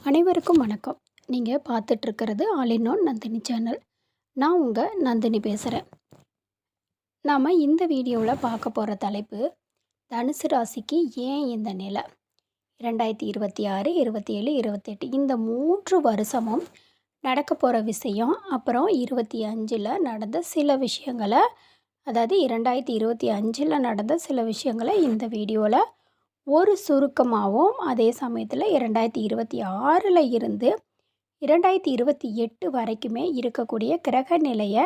அனைவருக்கும் வணக்கம். நீங்கள் பார்த்துட்ருக்கிறது all in one Nandini channel. நான் உங்கள் நந்தினி பேசுகிறேன். நாம் இந்த வீடியோவில் பார்க்க போகிற தலைப்பு, தனுசு ராசிக்கு ஏன் இந்த நிலை 2026, 27, 28 இந்த 3 வருஷமும் நடக்க போகிற விஷயம், அப்புறம் 25ல் நடந்த சில விஷயங்களை, அதாவது 2025ல் நடந்த சில விஷயங்களை இந்த வீடியோவில் ஒரு சுருக்கமாகவும், அதே சமயத்தில் 2026ல் இருந்து 2028 வரைக்குமே இருக்கக்கூடிய கிரக நிலையை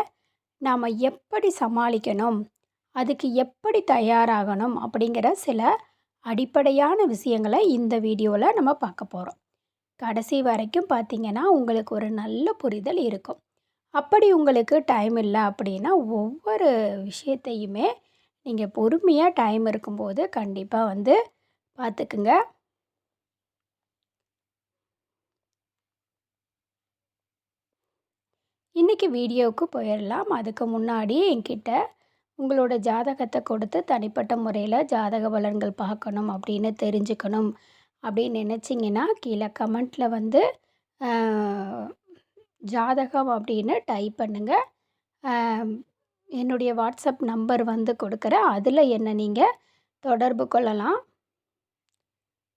நாம் எப்படி சமாளிக்கணும், அதுக்கு எப்படி தயாராகணும் அப்படிங்கிற சில அடிப்படையான விஷயங்களை இந்த வீடியோவில் நம்ம பார்க்க போகிறோம். கடைசி வரைக்கும் பார்த்திங்கன்னா உங்களுக்கு ஒரு நல்ல புரிதல் இருக்கும். அப்படி உங்களுக்கு டைம் இல்லை அப்படின்னா ஒவ்வொரு விஷயத்தையுமே நீங்கள் பொறுமையாக டைம் இருக்கும்போது கண்டிப்பாக பார்த்துக்குங்க. இன்றைக்கி வீடியோவுக்கு போயிடலாம். அதுக்கு முன்னாடி என்கிட்ட உங்களோட ஜாதகத்தை கொடுத்து தனிப்பட்ட முறையில் ஜாதக பலன்கள் பார்க்கணும் அப்படின்னு தெரிஞ்சுக்கணும் அப்படின்னு நினச்சிங்கன்னா கீழே கமெண்ட்டில் ஜாதகம் அப்படின்னு டைப் பண்ணுங்கள். என்னுடைய வாட்ஸ்அப் நம்பர் கொடுக்குறேன். அதில் என்ன நீங்கள் தொடர்பு கொள்ளலாம்.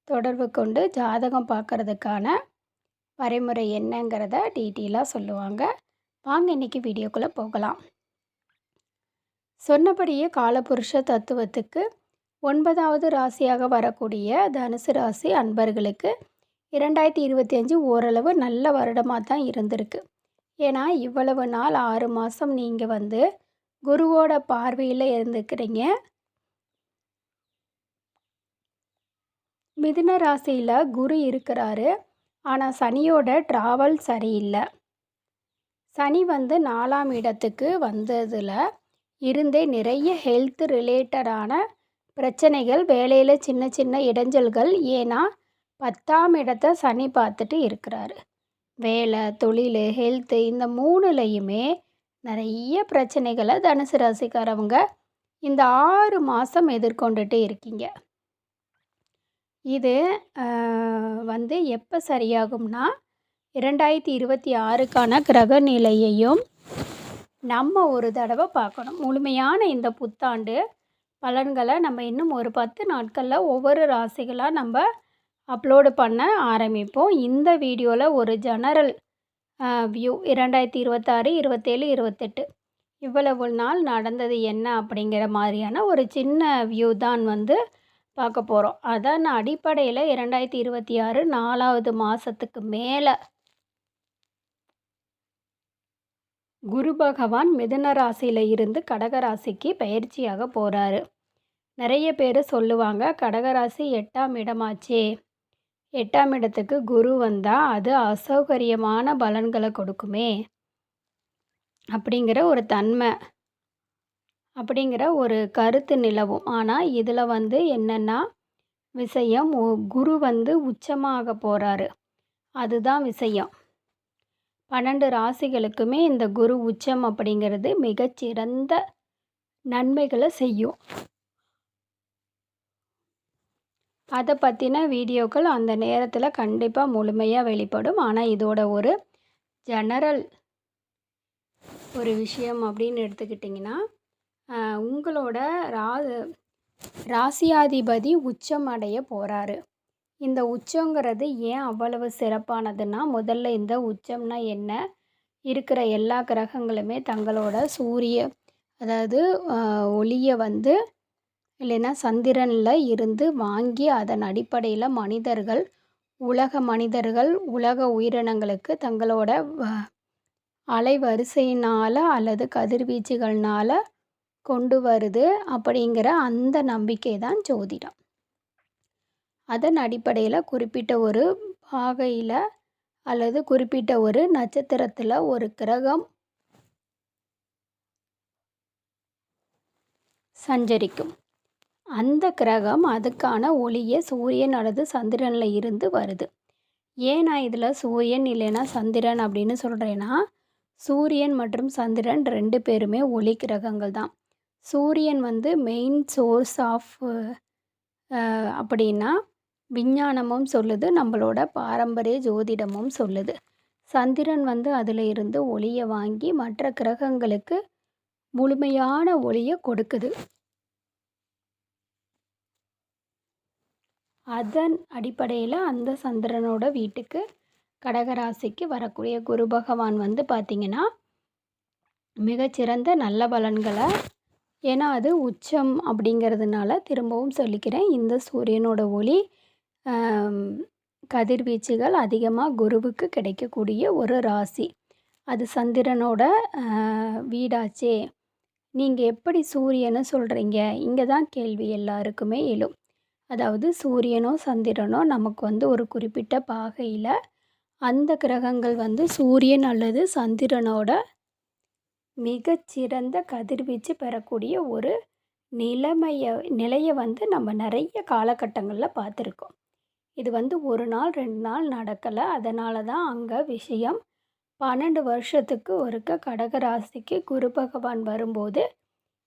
தொடர்பு கொண்டு ஜாதகம் பார்க்குறதுக்கான வரைமுறை என்னங்கிறத டீட்டெயிலாக சொல்லுவாங்க. வாங்க இன்றைக்கி வீடியோக்குள்ளே போகலாம். சொன்னபடியே காலபுருஷ தத்துவத்துக்கு 9வது ராசியாக வரக்கூடிய தனுசு ராசி அன்பர்களுக்கு 2025 ஓரளவு நல்ல வருடமாக தான் இருந்திருக்கு. ஏன்னா இவ்வளவு நாள் 6 மாதம் நீங்கள் குருவோட பார்வையில் இருந்துக்கிறீங்க. மிதுன ராசியில் குரு இருக்கிறாரு. ஆனால் சனியோட ட்ராவல் சரியில்லை. சனி 4ஆம் இடத்துக்கு வந்ததில் இருந்தே நிறைய ஹெல்த் ரிலேட்டடான பிரச்சனைகள், வேலையில் சின்ன சின்ன இடைஞ்சல்கள். ஏன்னா 10ஆம் இடத்தை சனி பார்த்துட்டு இருக்கிறாரு. வேலை, தொழில், ஹெல்த்து இந்த 3லையுமே நிறைய பிரச்சனைகளை தனுசு ராசிக்காரவங்க இந்த 6 மாதம் எதிர்கொண்டுட்டு இருக்கீங்க. இது எப்போ சரியாகும்னா 2026க்கான கிரக நிலையையும் நம்ம ஒரு தடவை பார்க்கணும். முழுமையான இந்த புத்தாண்டு பலன்களை நம்ம இன்னும் ஒரு 10 நாட்களில் ஒவ்வொரு ராசிகளாக நம்ம அப்லோடு பண்ண ஆரம்பிப்போம். இந்த வீடியோவில் ஒரு ஜெனரல் வியூ 2026, 27, 28 இவ்வளவு நாள் நடந்தது என்ன அப்படிங்கிற மாதிரியான ஒரு சின்ன வியூ தான் பார்க்க போகிறோம். அதன் அடிப்படையில் 2026 4வது மாதத்துக்கு மேலே குரு பகவான் மிதுன ராசியில் இருந்து கடகராசிக்கு பயிற்சியாக போகிறாரு. நிறைய பேர் சொல்லுவாங்க, கடகராசி 8ஆம் இடமாச்சே, 8ஆம் இடத்துக்கு குரு வந்தால் அது அசௌகரியமான பலன்களை கொடுக்குமே அப்படிங்கிற ஒரு தன்மை, அப்படிங்கிற ஒரு கருத்து நிலவும். ஆனால் இதில் என்னென்னா விஷயம், குரு உச்சமாக போகிறாரு. அதுதான் விஷயம். 12 ராசிகளுக்குமே இந்த குரு உச்சம் அப்படிங்கிறது மிகச்சிறந்த நன்மைகளை செய்யும். அதை பற்றின வீடியோக்கள் அந்த நேரத்தில் கண்டிப்பாக முழுமையாக வெளிப்படும். ஆனால் இதோட ஒரு ஜெனரல் ஒரு விஷயம் அப்படின்னு எடுத்துக்கிட்டிங்கன்னா, உங்களோட ராசியாதிபதி உச்சம் அடைய போகிறாரு. இந்த உச்சங்கிறது ஏன் அவ்வளவு சிறப்பானதுன்னா, முதல்ல இந்த உச்சம்னா என்ன, இருக்கிற எல்லா கிரகங்களுமே தங்களோட அதாவது ஒளியை இல்லைன்னா சந்திரனில் இருந்து வாங்கி அதன் அடிப்படையில் மனிதர்கள், உலக உயிரினங்களுக்கு தங்களோட அலைவரிசையினால் அல்லது கதிர்வீச்சுகள்னால் கொண்டு வருது அப்படிங்கிற அந்த நம்பிக்கை தான் ஜோதிடம். அதன் அடிப்படையில் குறிப்பிட்ட ஒரு பாகையில் அல்லது குறிப்பிட்ட ஒரு நட்சத்திரத்தில் ஒரு கிரகம் சஞ்சரிக்கும். அந்த கிரகம் அதுக்கான ஒளியை சூரியன் அல்லது சந்திரனில் இருந்து வருது. ஏன் நான் இதில் சூரியன் இல்லைன்னா சந்திரன் அப்படின்னு சொல்கிறேன்னா, சூரியன் மற்றும் சந்திரன் 2 பேருமே ஒளி கிரகங்கள் தான். சூரியன் மெயின் சோர்ஸ் ஆஃப் அப்படின்னா விஞ்ஞானமும் சொல்லுது, நம்மளோட பாரம்பரிய ஜோதிடமும் சொல்லுது. சந்திரன் வந்து அதில் இருந்து ஒளியை வாங்கி மற்ற கிரகங்களுக்கு முழுமையான ஒளியை கொடுக்குது. அதன் அடிப்படையில் அந்த சந்திரனோட வீட்டுக்கு கடகராசிக்கு வரக்கூடிய குரு பகவான் வந்து பார்த்திங்கன்னா மிகச்சிறந்த நல்ல பலன்களை, ஏன்னா அது உச்சம் அப்படிங்கிறதுனால திரும்பவும் சொல்லிக்கிறேன், இந்த சூரியனோட ஒளி கதிர்வீச்சுகள் அதிகமாக குருவுக்கு கிடைக்கக்கூடிய ஒரு ராசி. அது சந்திரனோட வீடாச்சே. நீங்கள் எப்படி சூரியனை சொல்கிறீங்க? இங்கே தான் கேள்வி எல்லாருக்குமே எழும். அதாவது சூரியனோ சந்திரனோ நமக்கு வந்து ஒரு குறிப்பிட்ட பாகையில் அந்த கிரகங்கள் வந்து சூரியன் அல்லது சந்திரனோட மிகச்சிறந்த கதிர்வீச்சு பெறக்கூடிய ஒரு நிலையை வந்து நம்ம நிறைய காலகட்டங்களில் பார்த்துருக்கோம். இது வந்து ஒரு நாள் 2 நாள் நடக்கலை. அதனால தான் அங்கே விஷயம் 12 வருஷத்துக்கு ஒருக்க கடகராசிக்கு குரு பகவான் வரும்போது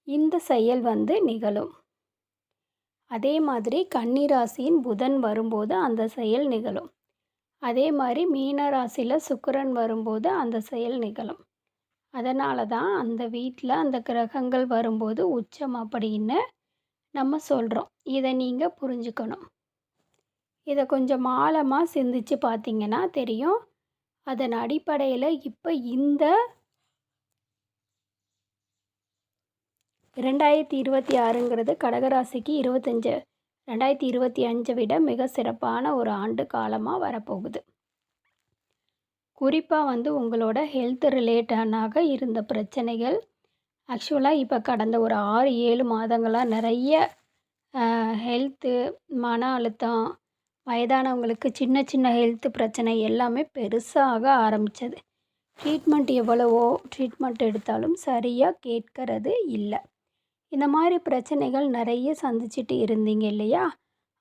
இந்த செயல் வந்து நிகழும். அதே மாதிரி கன்னிராசியின் புதன் வரும்போது அந்த செயல் நிகழும். அதே மாதிரி மீன ராசியில் சுக்கிரன் வரும்போது அந்த செயல் நிகழும். அதனால தான் அந்த வீட்டில் அந்த கிரகங்கள் வரும்போது உச்சம் அப்படின்னு நம்ம சொல்கிறோம். இதை நீங்கள் புரிஞ்சுக்கணும். இதை கொஞ்சம் ஆழமாக சிந்திச்சு பார்த்தீங்கன்னா தெரியும். அதன் அடிப்படையில் இப்போ இந்த 2026ங்கிறது கடகராசிக்கு 2025 விட மிக சிறப்பான ஒரு ஆண்டு காலமாக வரப்போகுது. குறிப்பாக வந்து உங்களோட ஹெல்த் ரிலேட்டடாக இருந்த பிரச்சனைகள் ஆக்சுவலாக இப்போ கடந்த ஒரு 6-7 மாதங்களாக நிறைய ஹெல்த்து, மன அழுத்தம், வயதானவங்களுக்கு சின்ன சின்ன ஹெல்த் பிரச்சனை எல்லாமே பெருசாக ஆரம்பித்தது. ட்ரீட்மெண்ட் எவ்வளவோ ட்ரீட்மெண்ட் எடுத்தாலும் சரியாக கேட்கறது இல்லை. இந்த மாதிரி பிரச்சனைகள் நிறைய சந்திச்சுட்டு இருந்தீங்க இல்லையா?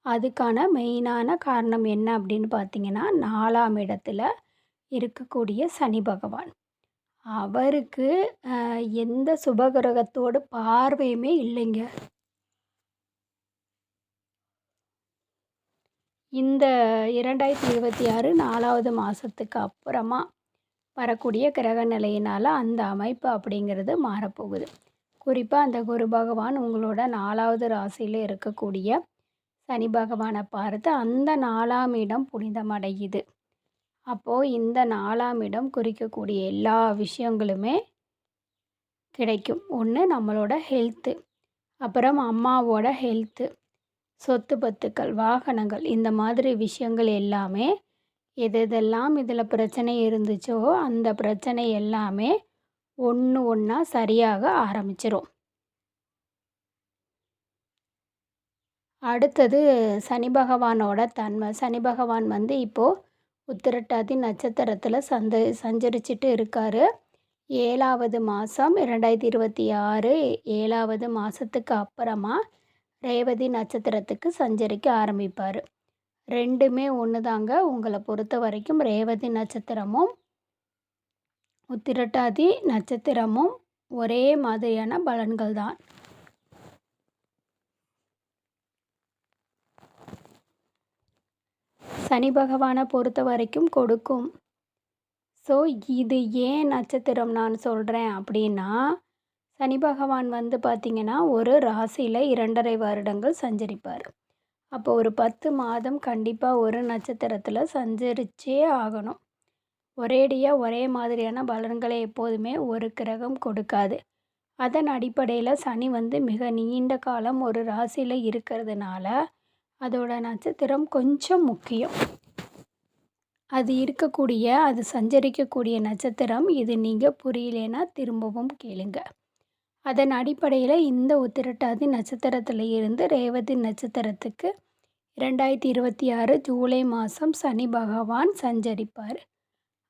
அதுக்கான மெயினான காரணம் என்ன அப்படின்னு பார்த்தீங்கன்னா 4ஆம் இடத்துல இருக்கக்கூடிய சனி பகவான். அவருக்கு எந்த சுபகிரகத்தோட பார்வையுமே இல்லைங்க. இந்த 2026 4வது மாதத்துக்கு அப்புறமா வரக்கூடிய கிரக நிலையினால் அந்த அமைப்பு அப்படிங்கிறது மாறப்போகுது. குறிப்பாக அந்த குரு பகவான் உங்களோட 4வது ராசியில் இருக்கக்கூடிய சனி பகவானை பார்த்து அந்த 4ஆம் இடம் புனிதமடையுது. அப்போது இந்த 4ஆம் இடம் குறிக்கக்கூடிய எல்லா விஷயங்களுமே கிடைக்கும். ஒன்று நம்மளோட ஹெல்த்து, அப்புறம் அம்மாவோட ஹெல்த்து, சொத்து பத்துக்கள், வாகனங்கள், இந்த மாதிரி விஷயங்கள் எல்லாமே எதெல்லாம் இதில் பிரச்சனை இருந்துச்சோ அந்த பிரச்சனை எல்லாமே ஒன்று ஒன்றா சரியாக ஆரம்பிச்சிரும். அடுத்தது சனி பகவானோட தன்மை. சனி பகவான் வந்து இப்போது உத்திரட்டாதி நட்சத்திரத்தில் சஞ்சரிச்சிட்டு இருக்கார். 7வது மாதம் 2026 7வது மாதத்துக்கு அப்புறமா ரேவதி நட்சத்திரத்துக்கு சஞ்சரிக்க ஆரம்பிப்பார். ரெண்டுமே ஒன்று தாங்க. உங்களை பொறுத்த வரைக்கும் ரேவதி நட்சத்திரமும் உத்திரட்டாதி நட்சத்திரமும் ஒரே மாதிரியான பலன்கள் தான். சனி பகவானை பொறுத்த வரைக்கும் கொடுக்கும். ஸோ இது ஏன் நட்சத்திரம் நான் சொல்கிறேன் அப்படின்னா, சனி பகவான் வந்து பார்த்திங்கன்னா ஒரு ராசியில் 2.5 வருடங்கள் சஞ்சரிப்பார். அப்போ ஒரு 10 மாதம் கண்டிப்பாக ஒரு நட்சத்திரத்தில் சஞ்சரிச்சே ஆகணும். ஒரேடியாக ஒரே மாதிரியான பலன்களை எப்போதுமே ஒரு கிரகம் கொடுக்காது. அதன் அடிப்படையில் சனி வந்து மிக நீண்ட காலம் ஒரு ராசியில் இருக்கிறதுனால அதோட நட்சத்திரம் கொஞ்சம் முக்கியம். அது சஞ்சரிக்கக்கூடிய நட்சத்திரம் இது. நீங்கள் புரியலேன்னா திரும்பவும் கேளுங்க. அதன் அடிப்படையில் இந்த உத்திரட்டாதி நட்சத்திரத்தில் இருந்து ரேவதி நட்சத்திரத்துக்கு 2026 ஜூலை மாதம் சனி பகவான் சஞ்சரிப்பார்.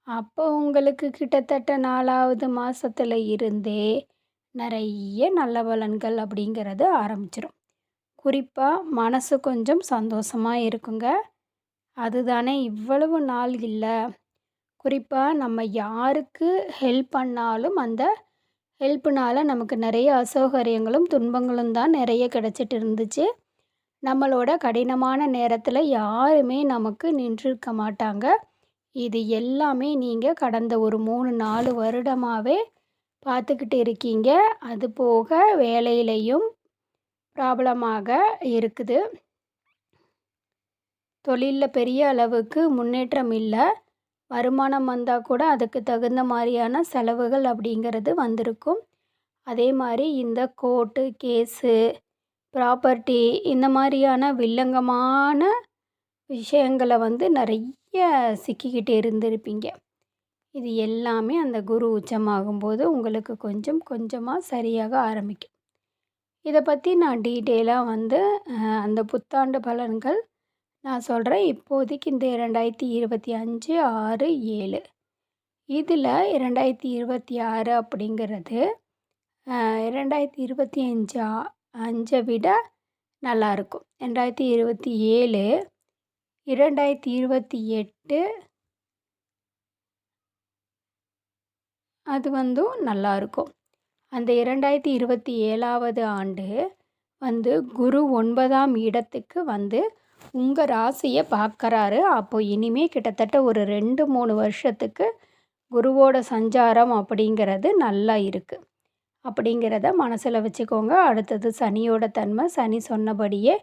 அப்போ உங்களுக்கு கிட்டத்தட்ட 4வது மாதத்தில் இருந்தே நிறைய நல்ல பலன்கள் அப்படிங்கிறது ஆரம்பிச்சிடும். குறிப்பாக மனசு கொஞ்சம் சந்தோஷமாக இருக்குங்க. அதுதானே இவ்வளவு நாள் இல்லை. குறிப்பாக நம்ம யாருக்கு ஹெல்ப் பண்ணாலும் அந்த ஹெல்ப்புனால் நமக்கு நிறைய அசௌகரியங்களும் துன்பங்களும் தான் நிறைய கிடச்சிட்டு இருந்துச்சு. நம்மளோட கடினமான நேரத்தில் யாருமே நமக்கு நின்றுருக்க மாட்டாங்க. இது எல்லாமே நீங்கள் கடந்த ஒரு 3-4 வருடமாகவே பார்த்துக்கிட்டு இருக்கீங்க. அது போக வேலையிலையும் ப்ராப்ளமாக இருக்குது. தொழிலில் பெரிய அளவுக்கு முன்னேற்றம் இல்லை. வருமானம் வந்தால் கூட அதுக்கு தகுந்த மாதிரியான செலவுகள் அப்படிங்கிறது வந்திருக்கும். அதே மாதிரி இந்த கோர்ட்டு கேஸு, ப்ராப்பர்ட்டி இந்த மாதிரியான வில்லங்கமான விஷயங்களை நிறைய சிக்கிக்கிட்டு இருந்திருப்பீங்க. இது எல்லாமே அந்த குரு உச்சமாகும்போது உங்களுக்கு கொஞ்சம் கொஞ்சமாக சரியாக ஆரம்பிக்கும். இதை பற்றி நான் டீட்டெயிலாக அந்த புத்தாண்டு பலன்கள் நான் சொல்கிறேன். இப்போதைக்கு இந்த 2025 6/7 இதில் 2026 அப்படிங்கிறது 2025 5 விட நல்லாயிருக்கும். 2027 2028 அது நல்லாயிருக்கும். அந்த 2027ஆவது ஆண்டு குரு 9ஆம் இடத்துக்கு உங்கள் ராசியை பார்க்குறாரு. அப்போது இனிமேல் கிட்டத்தட்ட ஒரு 2-3 வருஷத்துக்கு குருவோட சஞ்சாரம் அப்படிங்கிறது நல்லா இருக்குது. அப்படிங்கிறத மனசில் வச்சுக்கோங்க. அடுத்தது சனியோட தன்மை. சனி சொன்னபடியே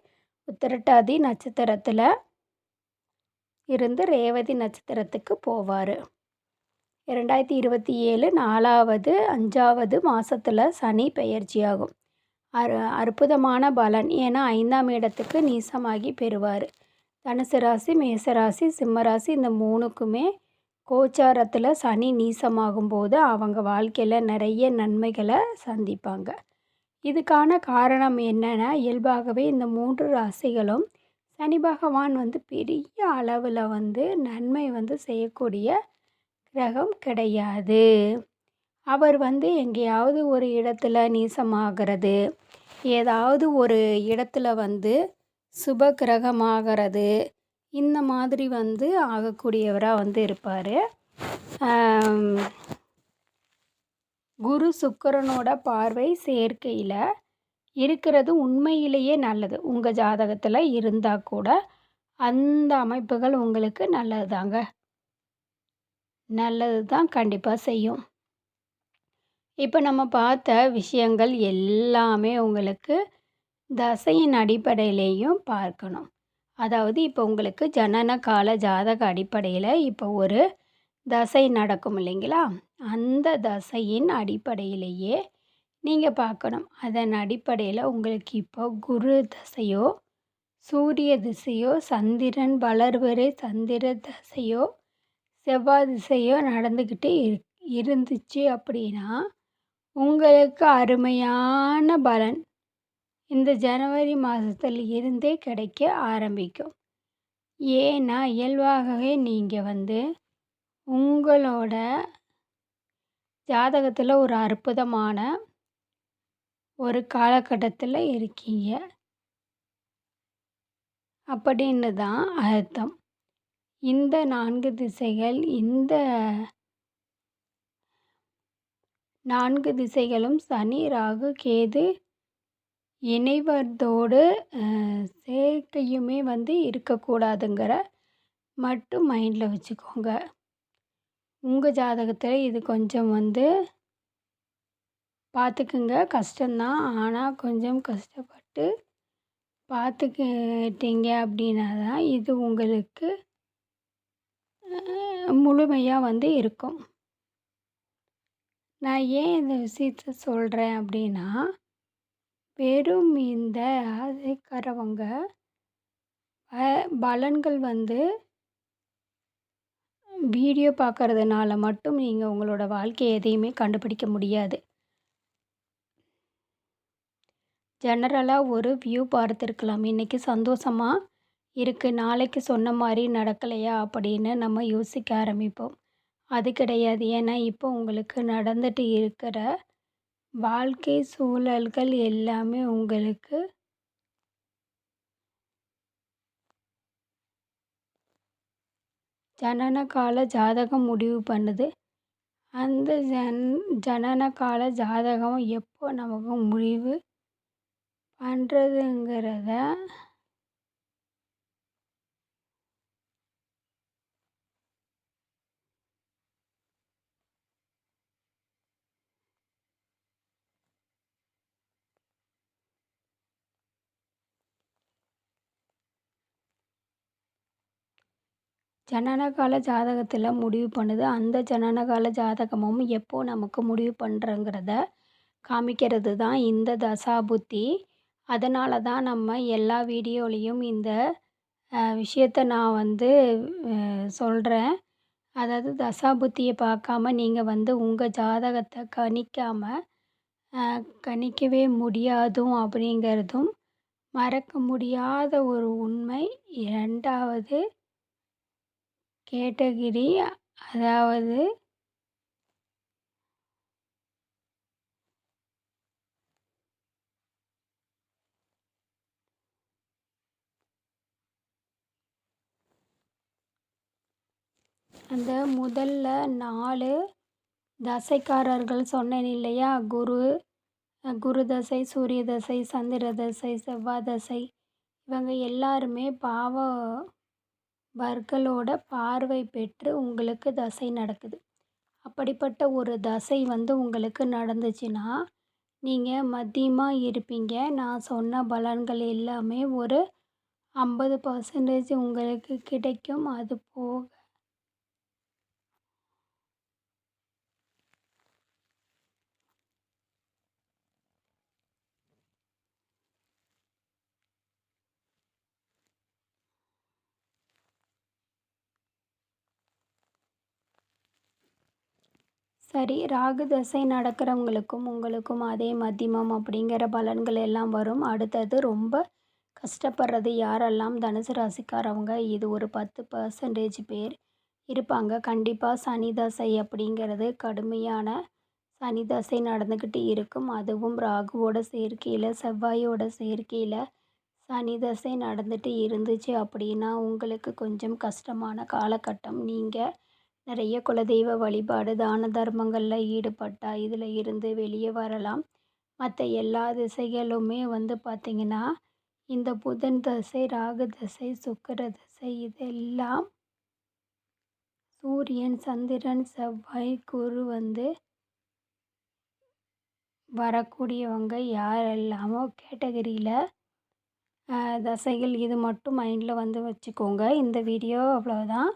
உத்திரட்டாதி நட்சத்திரத்தில் இருந்து ரேவதி நட்சத்திரத்துக்கு போவார். 2027 4வது 5வது மாதத்தில் சனி பெயர்ச்சியாகும். அற்புதமான பலன். ஏன்னா 5ஆம் இடத்துக்கு நீசமாகி பெறுவார். தனுசு ராசி, மேசராசி, சிம்மராசி இந்த 3க்குமே கோச்சாரத்தில் சனி நீசமாகும்போது அவங்க வாழ்க்கையில் நிறைய நன்மைகளை சந்திப்பாங்க. இதுக்கான காரணம் என்னென்னா, இயல்பாகவே இந்த 3 ராசிகளும் சனி பகவான் பெரிய அளவில் நன்மை செய்யக்கூடிய கிரகம் கிடையாது. அவர் எங்கேயாவது ஒரு இடத்துல நீசமாகிறது, ஏதாவது ஒரு இடத்துல சுப கிரகமாகிறது, இந்த மாதிரி ஆகக்கூடியவராக இருப்பார். குரு சுக்கிரனோட பார்வை சேர்க்கையில் இருக்கிறது உண்மையிலேயே நல்லது. உங்கள் ஜாதகத்தில் இருந்தால் கூட அந்த அமைப்புகள் உங்களுக்கு நல்லது தாங்க. நல்லது தான் கண்டிப்பாக செய்யும். இப்போ நம்ம பார்த்த விஷயங்கள் எல்லாமே உங்களுக்கு தசையின் அடிப்படையிலேயும் பார்க்கணும். அதாவது இப்போ உங்களுக்கு ஜனன கால ஜாதக அடிப்படையில் இப்போ ஒரு தசை நடக்கும் இல்லைங்களா? அந்த தசையின் அடிப்படையிலேயே நீங்கள் பார்க்கணும். அதன் அடிப்படையில் உங்களுக்கு இப்போ குரு தசையோ, சூரிய திசையோ, சந்திரன் வளர்வரை சந்திர தசையோ, செவ்வாய் திசையோ நடந்துக்கிட்டு இருந்துச்சு அப்படின்னா உங்களுக்கு அருமையான பலன் இந்த ஜனவரி மாதத்தில் இருந்தே கிடைக்க ஆரம்பிக்கும். ஏன்னா இயல்பாகவே நீங்கள் உங்களோட ஜாதகத்தில் ஒரு அற்புதமான ஒரு காலகட்டத்தில் இருக்கீங்க அப்படின்னு தான் அர்த்தம். இந்த 4 திசைகள், இந்த 4 திசைகளும் சனி, ராகு, கேது இணைவதோடு சேர்க்கையுமே இருக்கக்கூடாதுங்கிற மட்டும் மைண்டில் வச்சுக்கோங்க. உங்கள் ஜாதகத்தில் இது கொஞ்சம் பார்த்துக்குங்க. கஷ்டம்தான். ஆனால் கொஞ்சம் கஷ்டப்பட்டு பார்த்துக்கிட்டீங்க அப்படின்னா தான் இது உங்களுக்கு முழுமையாக இருக்கும். நான் ஏன் இந்த விஷயத்த சொல்கிறேன் அப்படின்னா, வெறும் இந்த ராசிக்காரவங்க பலன்கள் வீடியோ பார்க்கறதுனால மட்டும் நீங்கள் உங்களோட வாழ்க்கையை எதையுமே கண்டுபிடிக்க முடியாது. ஜெனரலாக ஒரு வியூ பார்த்துருக்கலாம். இன்றைக்கி சந்தோஷமாக இருக்குது, நாளைக்கு சொன்ன மாதிரி நடக்கலையா அப்படின்னு நம்ம யோசிக்க ஆரம்பிப்போம். அது கிடையாது. ஏன்னா இப்போ உங்களுக்கு நடந்துட்டு இருக்கிற வாழ்க்கை சூழல்கள் எல்லாமே உங்களுக்கு ஜனன கால ஜாதகம் முடிவு பண்ணுது. அந்த ஜனன கால ஜாதகம் எப்போ நமக்கு முடிவு பண்ணுறதுங்கிறத ஜனனகால ஜாதகத்தில் முடிவு பண்ணுது. அந்த ஜனனகால ஜாதகமும் எப்போ நமக்கு முடிவு பண்ணுறங்கிறத காமிக்கிறது தான் இந்த தசாபுத்தி. அதனால தான் நம்ம எல்லா வீடியோலேயும் இந்த விஷயத்த நான் வந்து சொல்கிறேன். அதாவது தசாபுத்தியை பார்க்காம நீங்கள் வந்து உங்கள் ஜாதகத்தை கணிக்கவே முடியாதும் அப்படிங்கிறதும் மறக்க முடியாத ஒரு உண்மை. 2வது கேட்டகிரி, அதாவது அந்த முதல்ல 4 தசைக்காரர்கள் சொன்னேன் இல்லையா? குரு தசை, சூரிய தசை, சந்திர தசை, செவ்வாய் தசை, இவங்க எல்லாருமே பாவர்களோட பார்வை பெற்று உங்களுக்கு தசை நடக்குது. அப்படிப்பட்ட ஒரு தசை வந்து உங்களுக்கு நடந்துச்சுன்னா நீங்கள் மத்தியமாக இருப்பீங்க. நான் சொன்ன பலன்கள் எல்லாமே ஒரு 50% உங்களுக்கு கிடைக்கும். அது போக சரி, ராகு தசை நடக்கிறவங்களுக்கும் உங்களுக்கும் அதே மத்தியமம் அப்படிங்கிற பலன்கள் எல்லாம் வரும். அடுத்தது ரொம்ப கஷ்டப்படுறது யாரெல்லாம் தனுசு ராசிக்காரவங்க, இது ஒரு 10% பேர் இருப்பாங்க. கண்டிப்பாக சனி தசை அப்படிங்கிறது கடுமையான சனி தசை நடந்துக்கிட்டு இருக்கும். அதுவும் ராகுவோட சேர்க்கையில், செவ்வாயோட சேர்க்கையில் சனி தசை நடந்துட்டு இருந்துச்சு அப்படின்னா உங்களுக்கு கொஞ்சம் கஷ்டமான காலகட்டம். நீங்கள் நிறைய குலதெய்வ வழிபாடு, தான தர்மங்களில் ஈடுபட்டால் இதில் இருந்து வெளியே வரலாம். மற்ற எல்லா திசைகளுமே வந்து பார்த்திங்கன்னா இந்த புதன் தசை, ராகு தசை, சுக்கிர தசை இதெல்லாம் சூரியன், சந்திரன், செவ்வாய், குரு வந்து வரக்கூடியவங்க யாரெல்லாமோ கேட்டகரியில் தசைகள். இது மட்டும் மைண்டில் வந்து வச்சுக்கோங்க. இந்த வீடியோ அவ்வளோதான்.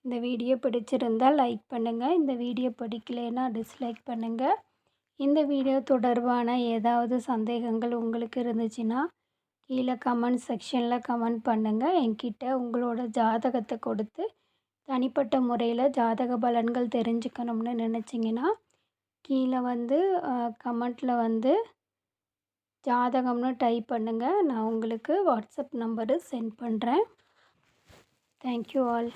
இந்த வீடியோ பிடிச்சிருந்தால் லைக் பண்ணுங்கள். இந்த வீடியோ பிடிக்கலைன்னா டிஸ்லைக் பண்ணுங்கள். இந்த வீடியோ தொடர்பான ஏதாவது சந்தேகங்கள் உங்களுக்கு இருந்துச்சுன்னா கீழே கமெண்ட் செக்ஷனில் கமெண்ட் பண்ணுங்கள். என்கிட்ட உங்களோட ஜாதகத்தை கொடுத்து தனிப்பட்ட முறையில் ஜாதக பலன்கள் தெரிஞ்சுக்கணும்னு நினச்சிங்கன்னா கீழே வந்து கமெண்ட்டில் வந்து ஜாதகம்னு டைப் பண்ணுங்கள். நான் உங்களுக்கு வாட்ஸ்அப் நம்பரு சென்ட் பண்ணுறேன். Thank you all.